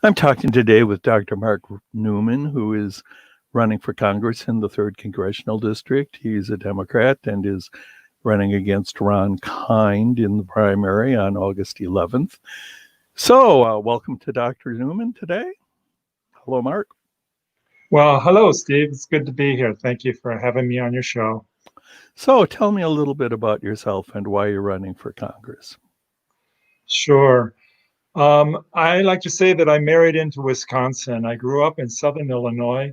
I'm talking today with Dr. Mark Neumann, who is running for Congress in the 3rd Congressional District. He's a Democrat and is running against Ron Kind in the primary on August 11th. So, welcome to Dr. Neumann today. Hello, Mark. Well, hello, Steve. It's good to be here. Thank you for having me on your show. So, tell me a little bit about yourself and why you're running for Congress. Sure. I like to say that I married into Wisconsin. I grew up in Southern Illinois,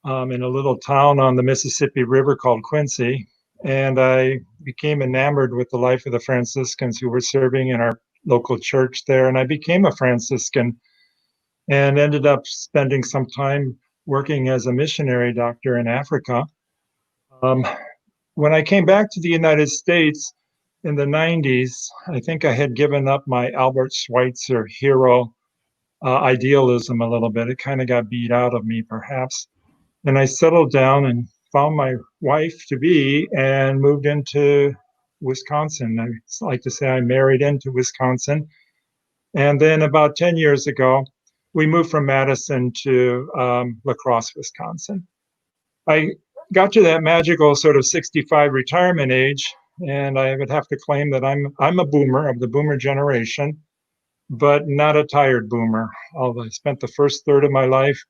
in a little town on the Mississippi River called Quincy, and I became enamored with the life of the Franciscans who were serving in our local church there. And I became a Franciscan and ended up spending some time working as a missionary doctor in Africa. Um, when I came back to the United States in the 90s, I think I had given up my Albert Schweitzer hero idealism a little bit. It kind of got beat out of me, perhaps. And I settled down and found my wife to be and moved into Wisconsin. I like to say I married into Wisconsin. And then about 10 years ago, we moved from Madison to La Crosse, Wisconsin. I got to that magical sort of 65 retirement age, and I would have to claim that I'm a boomer of the boomer generation, but not a tired boomer. Although I spent the first third of my life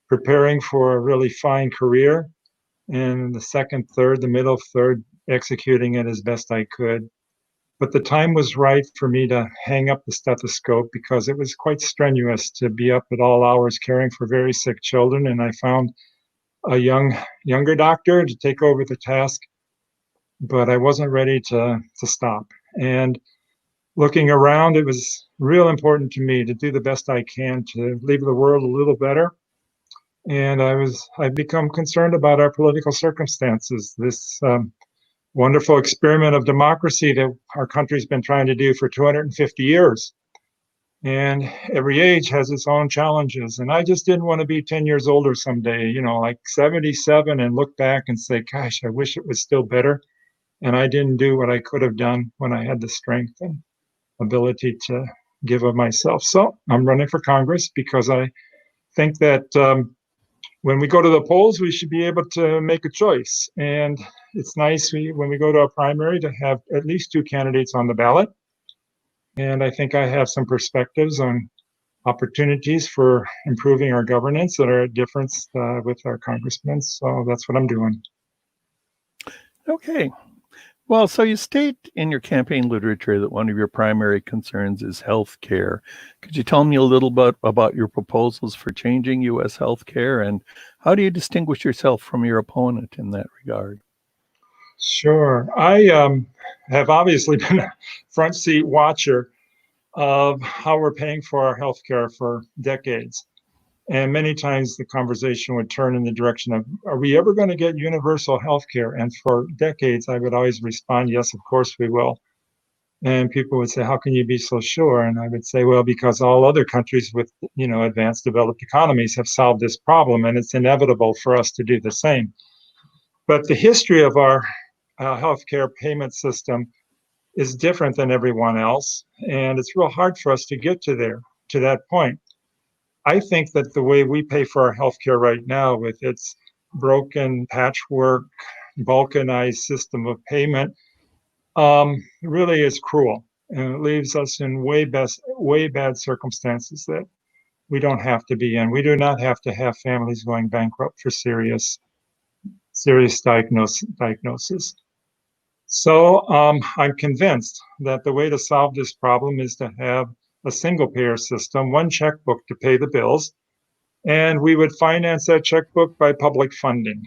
preparing for a really fine career, and the second third, the middle third, executing it as best I could. But the time was right for me to hang up the stethoscope because it was quite strenuous to be up at all hours caring for very sick children, and I found a younger doctor to take over the task, but I wasn't ready to stop. And looking around, it was real important to me to do the best I can to leave the world a little better. And I've become concerned about our political circumstances, this wonderful experiment of democracy that our country's been trying to do for 250 years. And every age has its own challenges. And I just didn't want to be 10 years older someday, like 77, and look back and say, gosh, I wish it was still better. And I didn't do what I could have done when I had the strength and ability to give of myself. So I'm running for Congress because I think that when we go to the polls, we should be able to make a choice. And it's nice when we go to a primary to have at least 2 candidates on the ballot. And I think I have some perspectives on opportunities for improving our governance that are at difference with our congressmen. So that's what I'm doing. Okay. Well, so you state in your campaign literature that one of your primary concerns is health care. Could you tell me a little bit about your proposals for changing U.S. health care, and how do you distinguish yourself from your opponent in that regard? Sure. I have obviously been a front seat watcher of how we're paying for our healthcare for decades. And many times the conversation would turn in the direction of, are we ever going to get universal healthcare? And for decades, I would always respond, yes, of course we will. And people would say, how can you be so sure? And I would say, well, because all other countries with, advanced developed economies have solved this problem, and it's inevitable for us to do the same. But the history of our healthcare payment system is different than everyone else, and it's real hard for us to get to that point. I think that the way we pay for our healthcare right now, with its broken patchwork, balkanized system of payment, really is cruel, and it leaves us in way bad circumstances that we don't have to be in. We do not have to have families going bankrupt for serious diagnosis. So I'm convinced that the way to solve this problem is to have a single payer system, one checkbook to pay the bills, and we would finance that checkbook by public funding.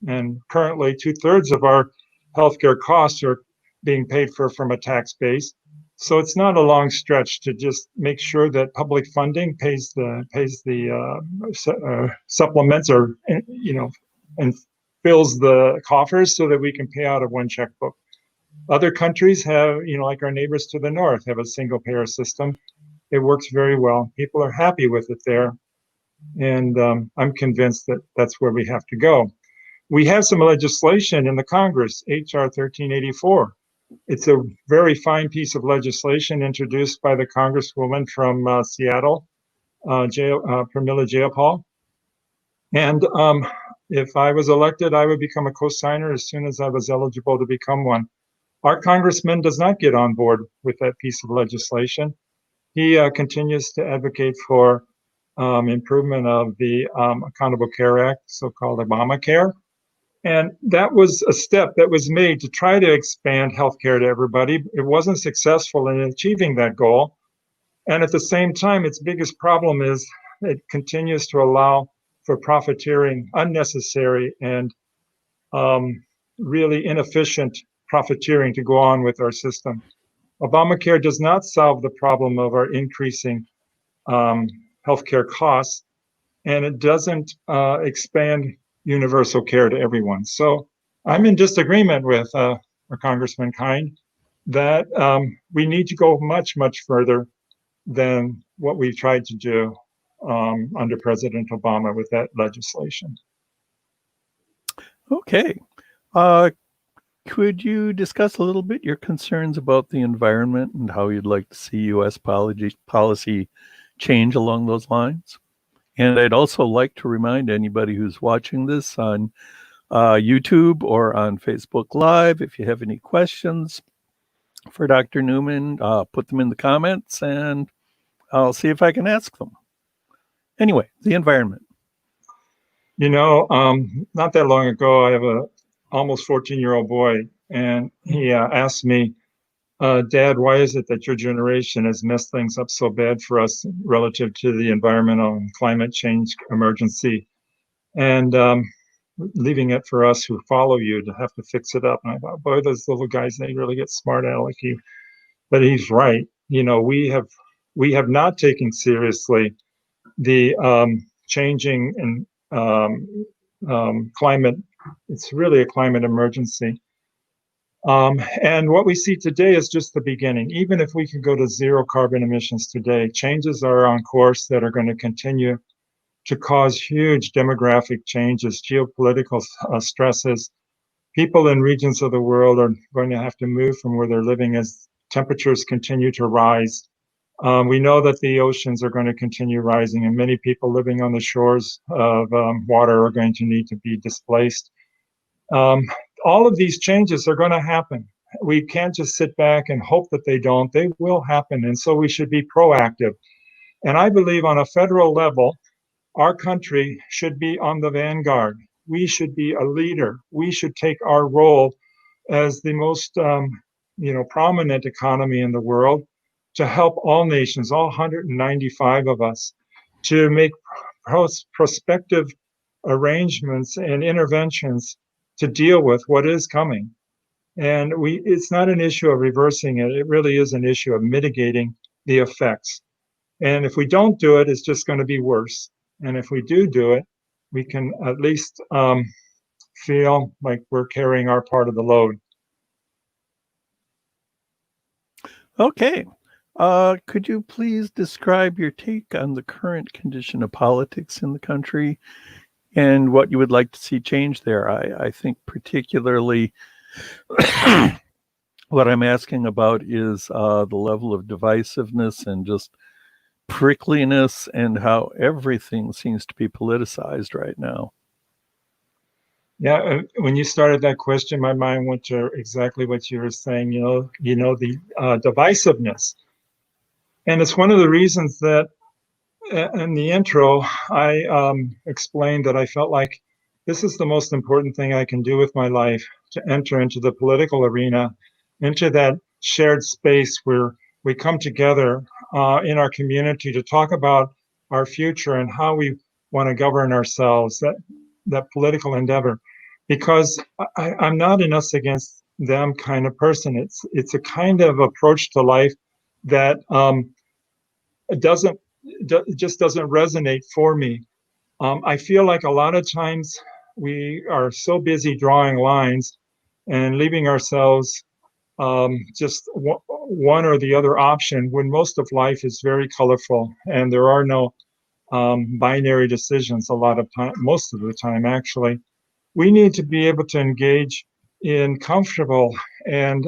And currently, 2/3 of our healthcare costs are being paid for from a tax base. So it's not a long stretch to just make sure that public funding pays the supplements, or and fills the coffers so that we can pay out of one checkbook. Other countries have, like our neighbors to the north, have a single payer system. It works very well. People are happy with it there. And I'm convinced that that's where we have to go. We have some legislation in the Congress, H.R. 1384. It's a very fine piece of legislation introduced by the Congresswoman from Seattle, Pramila Jayapal. And if I was elected, I would become a co-signer as soon as I was eligible to become one. Our congressman does not get on board with that piece of legislation. He continues to advocate for improvement of the Accountable Care Act, so-called Obamacare. And that was a step that was made to try to expand healthcare to everybody. It wasn't successful in achieving that goal. And at the same time, its biggest problem is it continues to allow for profiteering, unnecessary and really inefficient profiteering to go on with our system. Obamacare does not solve the problem of our increasing healthcare costs, and it doesn't expand universal care to everyone. So I'm in disagreement with our Congressman Kind that we need to go much, much further than what we've tried to do under President Obama with that legislation. Okay. Could you discuss a little bit your concerns about the environment and how you'd like to see U.S. policy change along those lines? And I'd also like to remind anybody who's watching this on YouTube or on Facebook Live, if you have any questions for Dr. Neumann, put them in the comments and I'll see if I can ask them. Anyway, the environment. You know, not that long ago, I have a almost 14-year-old boy, and he asked me, Dad, why is it that your generation has messed things up so bad for us relative to the environmental and climate change emergency, and leaving it for us who follow you to have to fix it up? And I thought, boy, those little guys, they really get smart aleck. But he's right. You know, we have not taken seriously the changing and climate. It's really a climate emergency. And what we see today is just the beginning. Even if we can go to zero carbon emissions today, changes are on course that are going to continue to cause huge demographic changes, geopolitical stresses. People in regions of the world are going to have to move from where they're living as temperatures continue to rise. We know that the oceans are going to continue rising, and many people living on the shores of water are going to need to be displaced. All of these changes are going to happen. We can't just sit back and hope that they don't. They will happen, and so we should be proactive. And I believe on a federal level, our country should be on the vanguard. We should be a leader. We should take our role as the most prominent economy in the world to help all nations, all 195 of us, to make prospective arrangements and interventions to deal with what is coming. And it's not an issue of reversing it. It really is an issue of mitigating the effects. And if we don't do it, it's just going to be worse. And if we do it, we can at least feel like we're carrying our part of the load. Okay. Could you please describe your take on the current condition of politics in the country and what you would like to see change there? I think particularly what I'm asking about is the level of divisiveness and just prickliness and how everything seems to be politicized right now. Yeah, when you started that question, my mind went to exactly what you were saying, the divisiveness. And it's one of the reasons that in the intro, I explained that I felt like this is the most important thing I can do with my life, to enter into the political arena, into that shared space where we come together in our community to talk about our future and how we want to govern ourselves, that political endeavor. Because I'm not an us against them kind of person. It's a kind of approach to life that just doesn't resonate for me. I feel like a lot of times we are so busy drawing lines and leaving ourselves just one or the other option, when most of life is very colorful and there are no binary decisions most of the time, actually. We need to be able to engage in comfortable and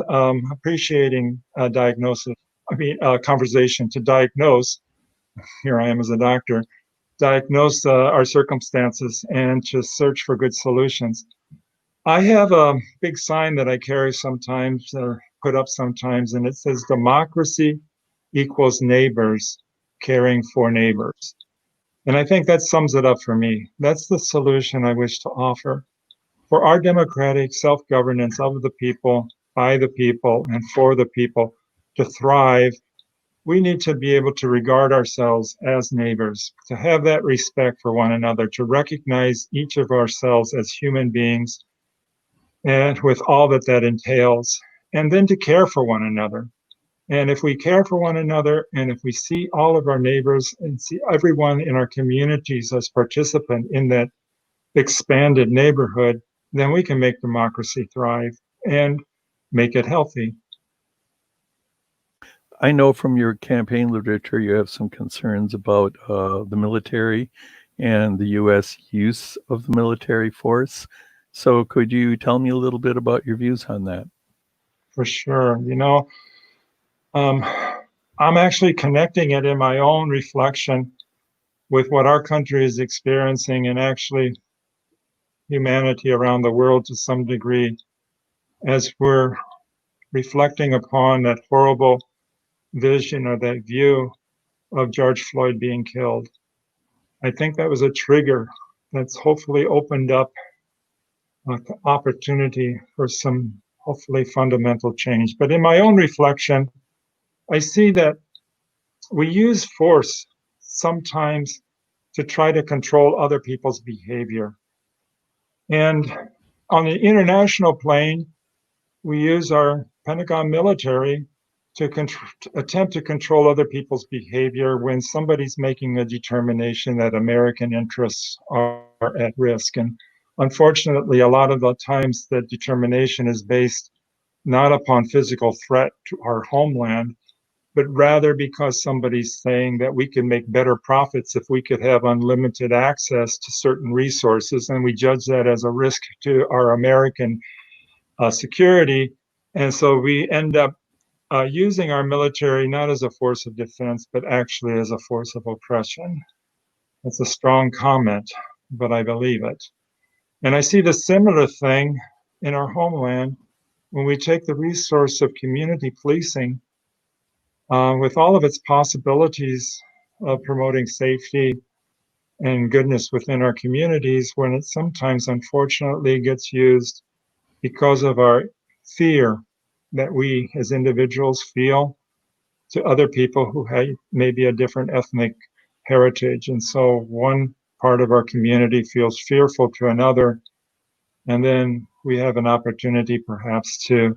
appreciating conversation to diagnose here I am as a doctor, diagnose our circumstances and to search for good solutions. I have a big sign that I carry sometimes or put up sometimes, and it says democracy equals neighbors caring for neighbors. And I think that sums it up for me. That's the solution I wish to offer. For our democratic self-governance of the people, by the people, and for the people to thrive, we need to be able to regard ourselves as neighbors, to have that respect for one another, to recognize each of ourselves as human beings and with all that that entails, and then to care for one another. And if we care for one another, and if we see all of our neighbors and see everyone in our communities as participant in that expanded neighborhood, then we can make democracy thrive and make it healthy. I know from your campaign literature you have some concerns about the military and the U.S. use of the military force. So could you tell me a little bit about your views on that? For sure. Um, I'm actually connecting it in my own reflection with what our country is experiencing and actually humanity around the world to some degree as we're reflecting upon that horrible vision or that view of George Floyd being killed. I think that was a trigger that's hopefully opened up an opportunity for some hopefully fundamental change. But in my own reflection, I see that we use force sometimes to try to control other people's behavior. And on the international plane, we use our Pentagon military to attempt to control other people's behavior when somebody's making a determination that American interests are at risk. And unfortunately, a lot of the times that determination is based not upon physical threat to our homeland, but rather because somebody's saying that we can make better profits if we could have unlimited access to certain resources, and we judge that as a risk to our American security. And so we end up using our military not as a force of defense, but actually as a force of oppression. It's a strong comment, but I believe it. And I see the similar thing in our homeland when we take the resource of community policing with all of its possibilities of promoting safety and goodness within our communities, when it sometimes unfortunately gets used because of our fear that we as individuals feel to other people who have maybe a different ethnic heritage. And so one part of our community feels fearful to another, and then we have an opportunity perhaps to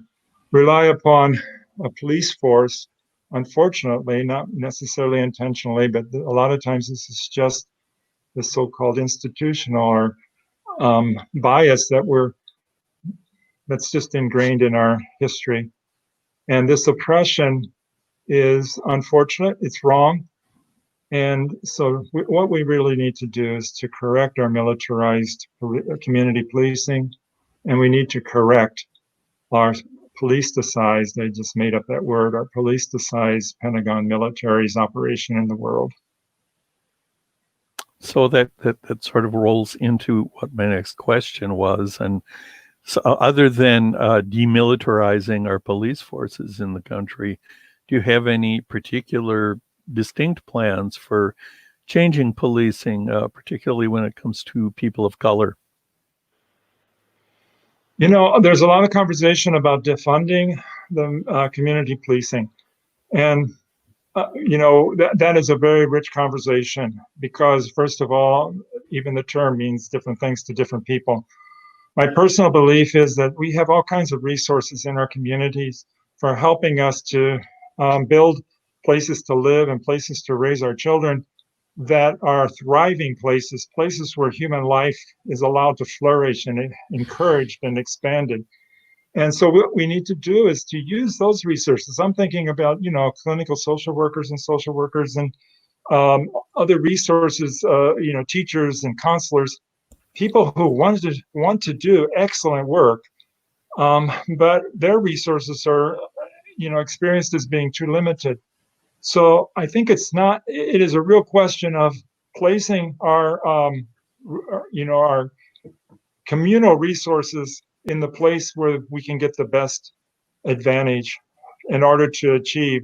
rely upon a police force, unfortunately, not necessarily intentionally, but a lot of times this is just the so-called institutional or bias that's just ingrained in our history. And this oppression is unfortunate, it's wrong. And so what we really need to do is to correct our militarized community policing, and we need to correct our politicized, I just made up that word, our politicized Pentagon military's operation in the world. So that sort of rolls into what my next question was. And so other than demilitarizing our police forces in the country, do you have any particular distinct plans for changing policing, particularly when it comes to people of color? There's a lot of conversation about defunding the community policing. And that is a very rich conversation because, first of all, even the term means different things to different people. My personal belief is that we have all kinds of resources in our communities for helping us to build places to live and places to raise our children that are thriving places, places where human life is allowed to flourish and encouraged and expanded. And so what we need to do is to use those resources. I'm thinking about, clinical social workers and other resources, teachers and counselors, people who want to do excellent work, but their resources are, experienced as being too limited. So I think it is a real question of placing our communal resources in the place where we can get the best advantage in order to achieve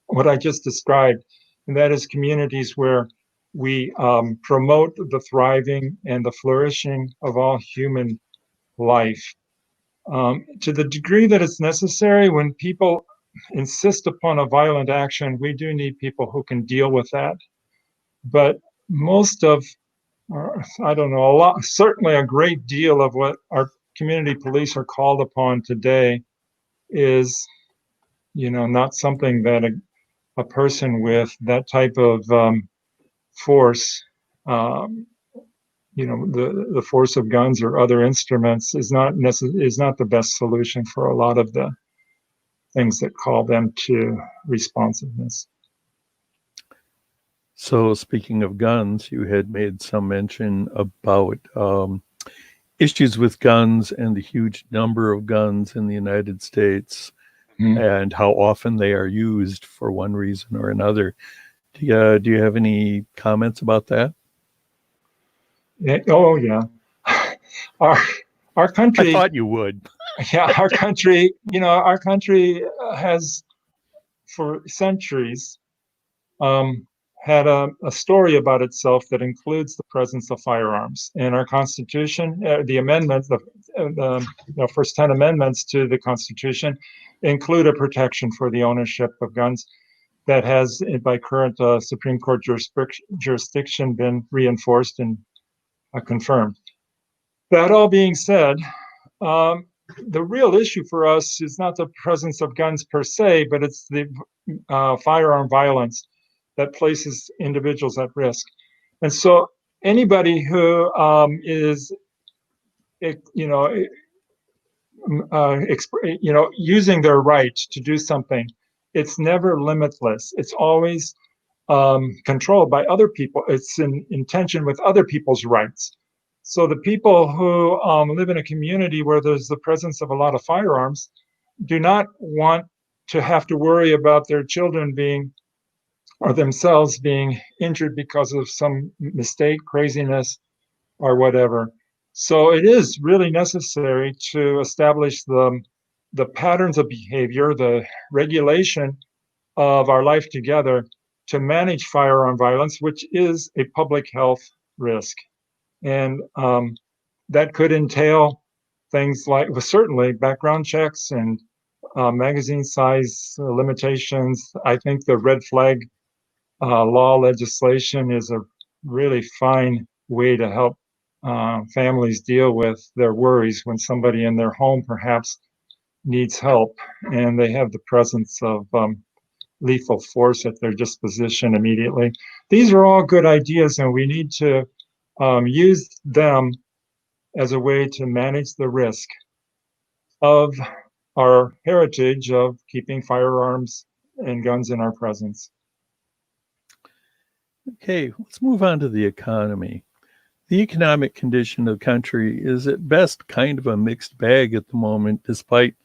what I just described. And that is communities where we promote the thriving and the flourishing of all human life. To the degree that it's necessary, when people insist upon a violent action, we do need people who can deal with that. But most of, I don't know, certainly a great deal of what our community police are called upon today is, not something that a person with that type of force, um, the force of guns or other instruments is not the best solution for a lot of the things that call them to responsiveness. So, speaking of guns, you had made some mention about issues with guns and the huge number of guns in the United States and how often they are used for one reason or another. Do you have any comments about that? Oh yeah, our our I country, thought you would. yeah, our country has for centuries um, had a story about itself that includes the presence of firearms. In our Constitution, the amendments, the first 10 amendments to the Constitution include a protection for the ownership of guns that has, by current Supreme Court jurisdiction, been reinforced and confirmed. That all being said, um, the real issue for us is not the presence of guns per se, but it's the firearm violence that places individuals at risk. And so anybody who is, you know, using their right to do something, it's never limitless. It's always controlled by other people. It's in tension with other people's rights. So the people who live in a community where there's the presence of a lot of firearms do not want to have to worry about their children being or themselves being injured because of some mistake, craziness, or whatever. So it is really necessary to establish the patterns of behavior, the regulation of our life together to manage firearm violence, which is a public health risk. And that could entail things like, well, certainly background checks and magazine size limitations. I think the red flag law legislation is a really fine way to help families deal with their worries when somebody in their home perhaps needs help and they have the presence of lethal force at their disposition immediately. These are all good ideas, and we need to use them as a way to manage the risk of our heritage of keeping firearms and guns in our presence. Okay, let's move on to the economy. The economic condition of the country is at best kind of a mixed bag at the moment, despite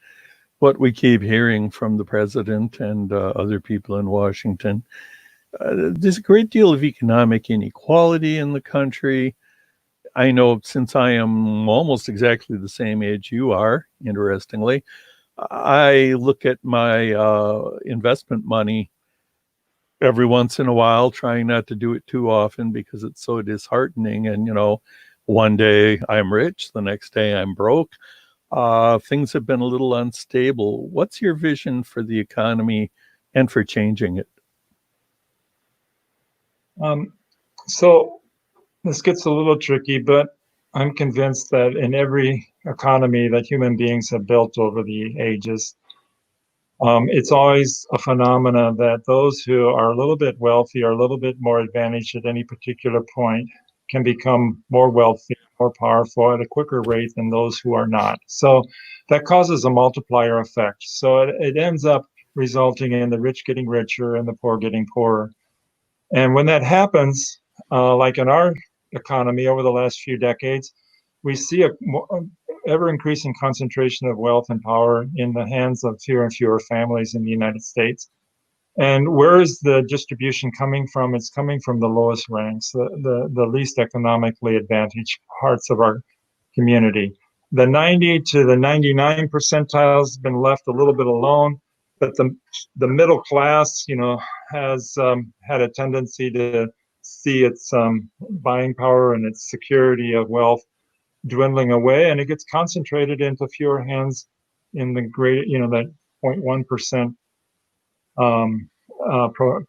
what we keep hearing from the president and other people in Washington. There's a great deal of economic inequality in the country. I know since I am almost exactly the same age you are, interestingly, I look at my investment money every once in a while, trying not to do it too often because it's so disheartening. And, one day I'm rich, the next day I'm broke. Things have been a little unstable. What's your vision for the economy and for changing it? So this gets a little tricky, but I'm convinced that in every economy that human beings have built over the ages, it's always a phenomena that those who are a little bit wealthy or a little bit more advantaged at any particular point can become more wealthy, more powerful at a quicker rate than those who are not. So that causes a multiplier effect. So it ends up resulting in the rich getting richer and the poor getting poorer. And when that happens, like in our economy over the last few decades, we see a ever increasing concentration of wealth and power in the hands of fewer and fewer families in the United States. And where is the distribution coming from? It's coming from the lowest ranks, the least economically advantaged parts of our community. The 90 to the 99 percentile has been left a little bit alone, but the middle class, has had a tendency to see its buying power and its security of wealth dwindling away, and it gets concentrated into fewer hands in the great, that 0.1%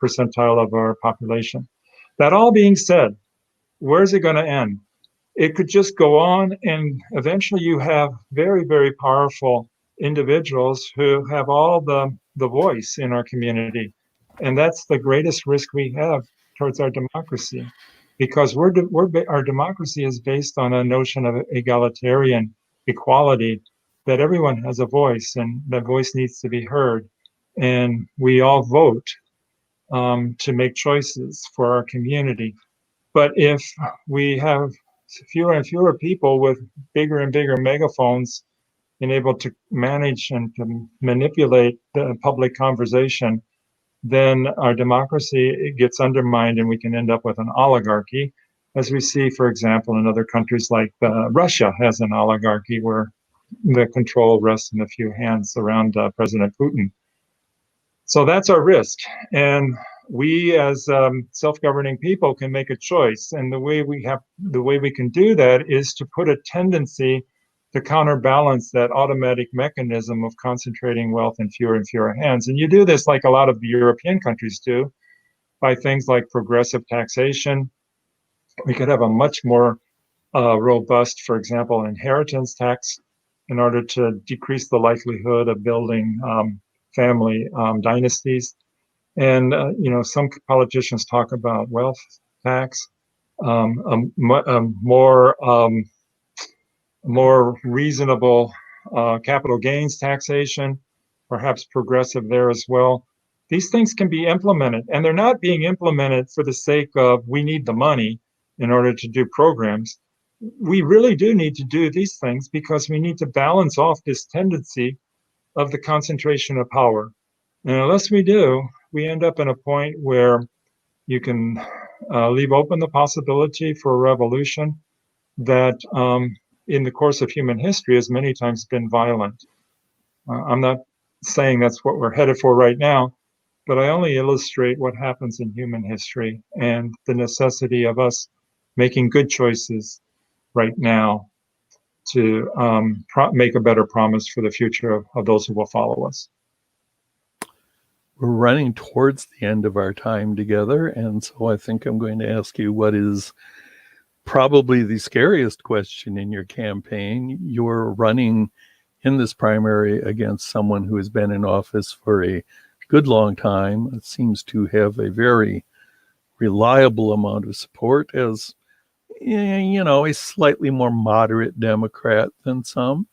percentile of our population. That all being said, where's it going to end? It could just go on, and eventually you have very, very powerful individuals who have all the voice in our community. And that's the greatest risk we have towards our democracy, because our democracy is based on a notion of egalitarian equality, that everyone has a voice and that voice needs to be heard. And we all vote to make choices for our community. But if we have fewer and fewer people with bigger and bigger megaphones and able to manage and to manipulate the public conversation, then our democracy gets undermined and we can end up with an oligarchy, as we see, for example, in other countries like Russia has an oligarchy where the control rests in a few hands around President Putin. So that's our risk. And we as self-governing people can make a choice. And the way we can do that is to put a tendency to counterbalance that automatic mechanism of concentrating wealth in fewer and fewer hands. And you do this like a lot of the European countries do, by things like progressive taxation. We could have a much more robust, for example, inheritance tax in order to decrease the likelihood of building family dynasties. And some politicians talk about wealth tax, more reasonable capital gains taxation, perhaps progressive there as well. These things can be implemented, and they're not being implemented for the sake of we need the money in order to do programs. We really do need to do these things because we need to balance off this tendency of the concentration of power. And unless we do, we end up in a point where you can leave open the possibility for a revolution that in the course of human history has many times been violent. I'm not saying that's what we're headed for right now, but I only illustrate what happens in human history and the necessity of us making good choices right now to make a better promise for the future of those who will follow us. We're running towards the end of our time together, and so I think I'm going to ask you what is probably the scariest question in your campaign. You're running in this primary against someone who has been in office for a good long time. It seems to have a very reliable amount of support as, a slightly more moderate Democrat than some.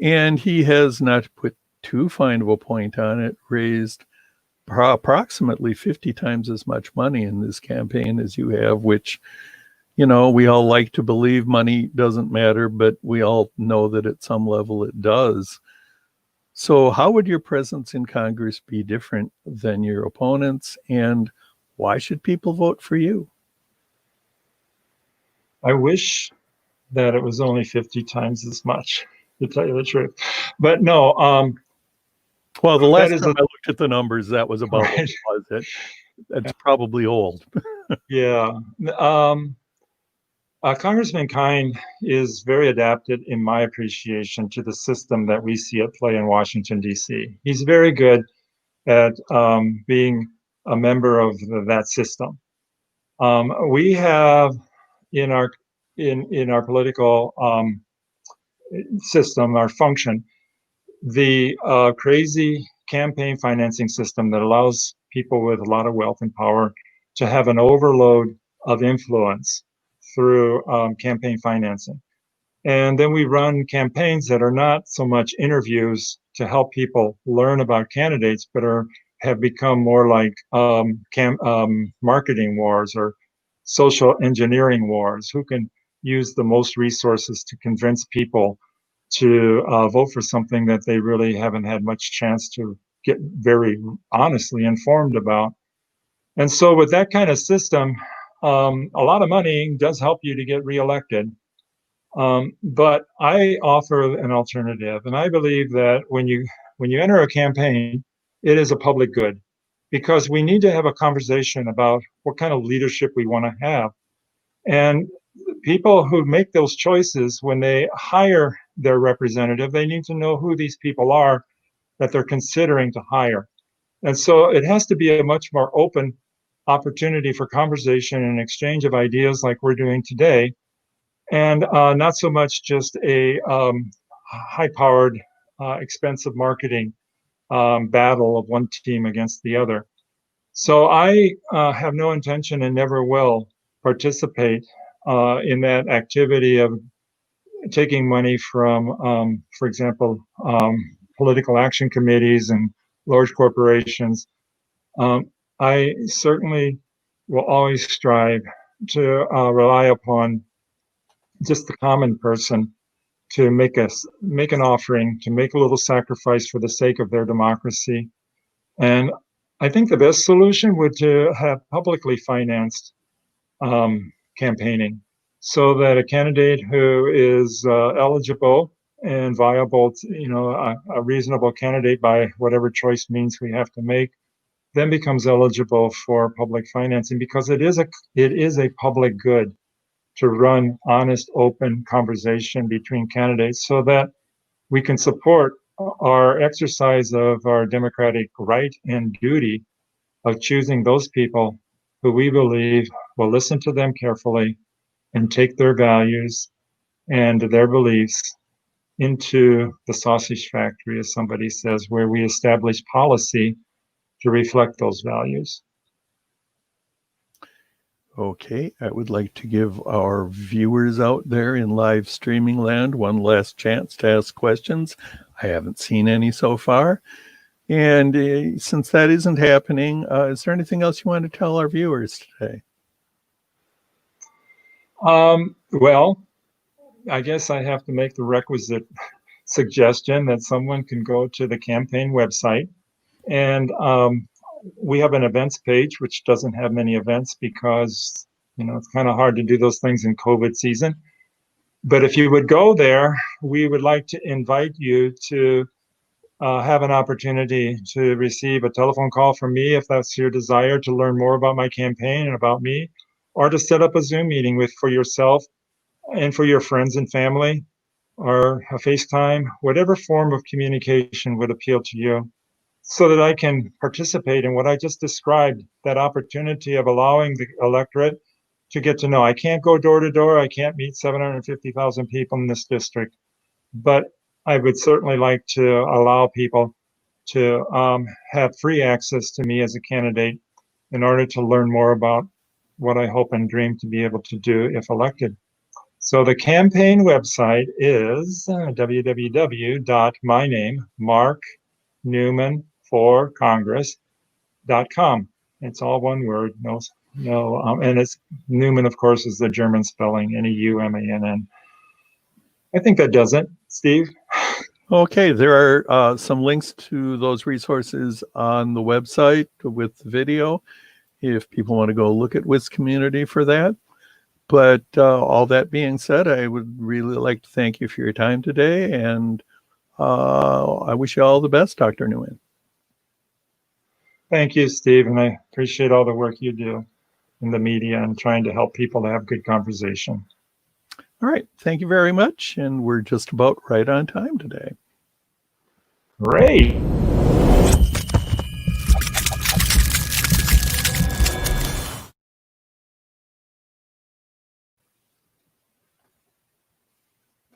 And he has, not to put too fine of a point on it, raised approximately 50 times as much money in this campaign as you have, which, we all like to believe money doesn't matter, but we all know that at some level it does. So how would your presence in Congress be different than your opponents, and why should people vote for you? I wish that it was only 50 times as much, to tell you the truth. But no. Well, the last time I looked at the numbers, that was about right. what was it? That's probably old. Yeah. Congressman Kine is very adapted, in my appreciation, to the system that we see at play in Washington, D.C. He's very good at being a member of that system. We have in our political system, our function, the crazy campaign financing system that allows people with a lot of wealth and power to have an overload of influence through campaign financing. And then we run campaigns that are not so much interviews to help people learn about candidates, but have become more like marketing wars or social engineering wars. Who can use the most resources to convince people to vote for something that they really haven't had much chance to get very honestly informed about. And so with that kind of system, a lot of money does help you to get reelected. But I offer an alternative, and I believe that when you enter a campaign, it is a public good, because we need to have a conversation about what kind of leadership we want to have. And people who make those choices, when they hire their representative, they need to know who these people are that they're considering to hire. And so it has to be a much more open opportunity for conversation and exchange of ideas like we're doing today, and not so much just a high-powered, expensive marketing battle of one team against the other. So I have no intention and never will participate in that activity of taking money from, for example, political action committees and large corporations. I certainly will always strive to rely upon just the common person to make an offering, to make a little sacrifice for the sake of their democracy. And I think the best solution would to have publicly financed campaigning, so that a candidate who is eligible and viable, a reasonable candidate by whatever choice means we have to make, then becomes eligible for public financing, because it is a public good to run honest, open conversation between candidates, so that we can support our exercise of our democratic right and duty of choosing those people who we believe will listen to them carefully and take their values and their beliefs into the sausage factory, as somebody says, where we establish policy to reflect those values. Okay, I would like to give our viewers out there in live streaming land one last chance to ask questions. I haven't seen any so far. And since that isn't happening, is there anything else you want to tell our viewers today? Well, I guess I have to make the requisite suggestion that someone can go to the campaign website, and we have an events page, which doesn't have many events because, it's kind of hard to do those things in COVID season. But if you would go there, we would like to invite you to have an opportunity to receive a telephone call from me, if that's your desire, to learn more about my campaign and about me, or to set up a Zoom meeting for yourself and for your friends and family, or a FaceTime, whatever form of communication would appeal to you, so that I can participate in what I just described, that opportunity of allowing the electorate to get to know. I can't go door to door. I can't meet 750,000 people in this district, but I would certainly like to allow people to have free access to me as a candidate in order to learn more about what I hope and dream to be able to do if elected. So the campaign website is www.myname.markneumann4congress.com. It's all one word, no, and it's Neumann, of course, is the German spelling, Neumann. I think that does it, Steve. Okay, there are some links to those resources on the website with the video, if people want to go look at WisCommunity for that. But all that being said, I would really like to thank you for your time today, and I wish you all the best, Dr. Neumann. Thank you, Steve, and I appreciate all the work you do in the media and trying to help people to have good conversation. All right, thank you very much, and we're just about right on time today. Great.